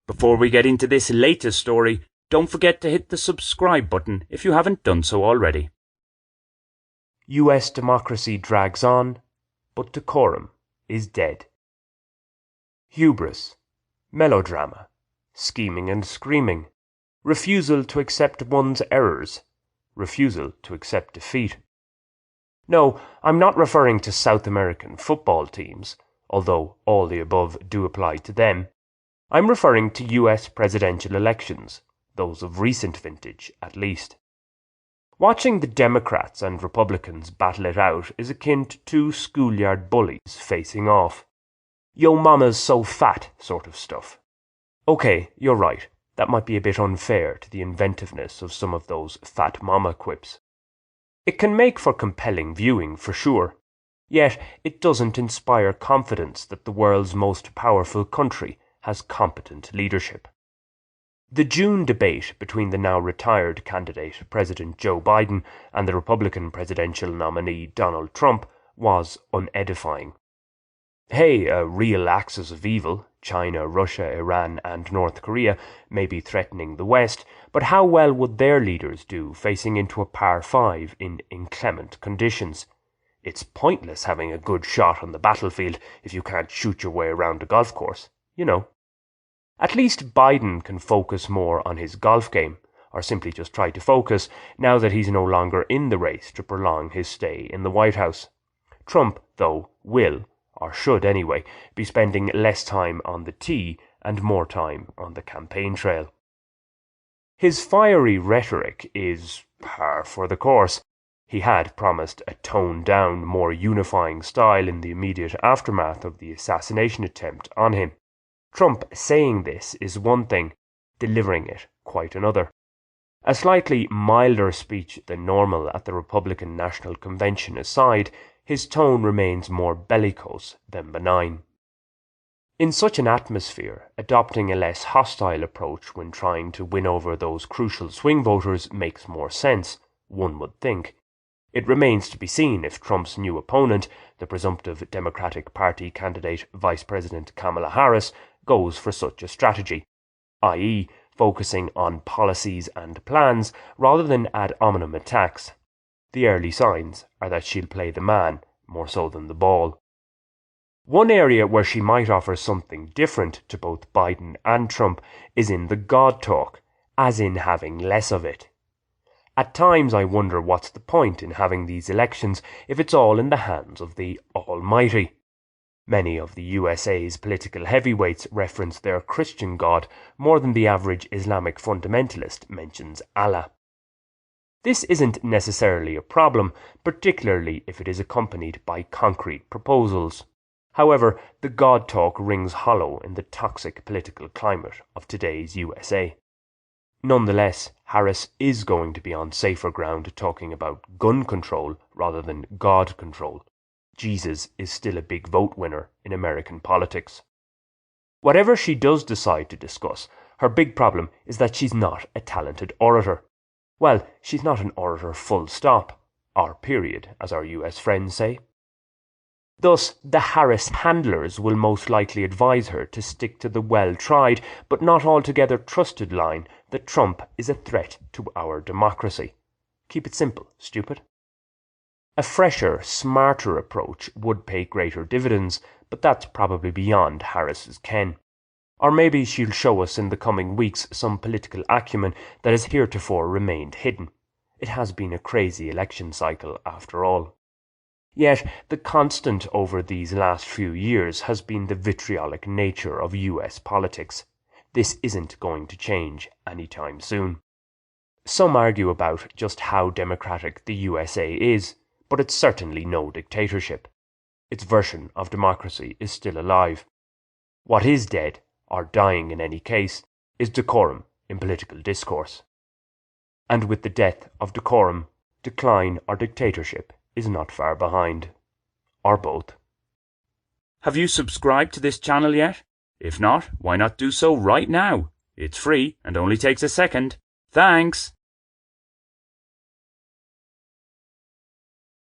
Before we get into this latest story, don't forget to hit the subscribe button if you haven't done so already. US democracy drags on, but decorum is dead. Hubris, melodrama, scheming and screaming, refusal to accept one's errors, refusal to accept defeat. No, I'm not referring to South American football teams, although all the above do apply to them. I'm referring to US presidential elections, those of recent vintage at least. Watching the Democrats and Republicans battle it out is akin to two schoolyard bullies facing off. Yo mama's so fat sort of stuff. Okay, you're right, that might be a bit unfair to the inventiveness of some of those fat mama quips. It can make for compelling viewing for sure, yet it doesn't inspire confidence that the world's most powerful country has competent leadership. The June debate between the now retired candidate President Joe Biden and the Republican presidential nominee Donald Trump was unedifying. Hey, a real axis of evil, China, Russia, Iran and North Korea, may be threatening the West, but how well would their leaders do facing into a par 5 in inclement conditions? It's pointless having a good shot on the battlefield if you can't shoot your way around a golf course, you know. At least Biden can focus more on his golf game, or simply just try to focus, now that he's no longer in the race to prolong his stay in the White House. Trump, though, will, or should anyway, be spending less time on the tee and more time on the campaign trail. His fiery rhetoric is par for the course. He had promised a toned-down, more unifying style in the immediate aftermath of the assassination attempt on him. Trump saying this is one thing, delivering it quite another. A slightly milder speech than normal at the Republican National Convention aside, his tone remains more bellicose than benign. In such an atmosphere, adopting a less hostile approach when trying to win over those crucial swing voters makes more sense, one would think. It remains to be seen if Trump's new opponent, the presumptive Democratic Party candidate Vice President Kamala Harris, goes for such a strategy, i.e., focusing on policies and plans rather than ad hominem attacks. The early signs are that she'll play the man more so than the ball. One area where she might offer something different to both Biden and Trump is in the God talk, as in having less of it. At times I wonder what's the point in having these elections if it's all in the hands of the Almighty. Many of the USA's political heavyweights reference their Christian God more than the average Islamic fundamentalist mentions Allah. This isn't necessarily a problem, particularly if it is accompanied by concrete proposals. However, the God talk rings hollow in the toxic political climate of today's USA. Nonetheless, Harris is going to be on safer ground talking about gun control rather than God control. Jesus is still a big vote winner in American politics. Whatever she does decide to discuss, her big problem is that she's not a talented orator. Well, she's not an orator full stop, or period, as our US friends say. Thus, the Harris handlers will most likely advise her to stick to the well-tried but not altogether trusted line that Trump is a threat to our democracy. Keep it simple, stupid. A fresher, smarter approach would pay greater dividends, but that's probably beyond Harris's ken. Or maybe she'll show us in the coming weeks some political acumen that has heretofore remained hidden. It has been a crazy election cycle after all. Yet, the constant over these last few years has been the vitriolic nature of US politics. This isn't going to change anytime soon. Some argue about just how democratic the USA is, but it's certainly no dictatorship. Its version of democracy is still alive. What is dead, or dying in any case, is decorum in political discourse. And with the death of decorum, decline or dictatorship is not far behind. Or both. Have you subscribed to this channel yet? If not, why not do so right now? It's free and only takes a second. Thanks!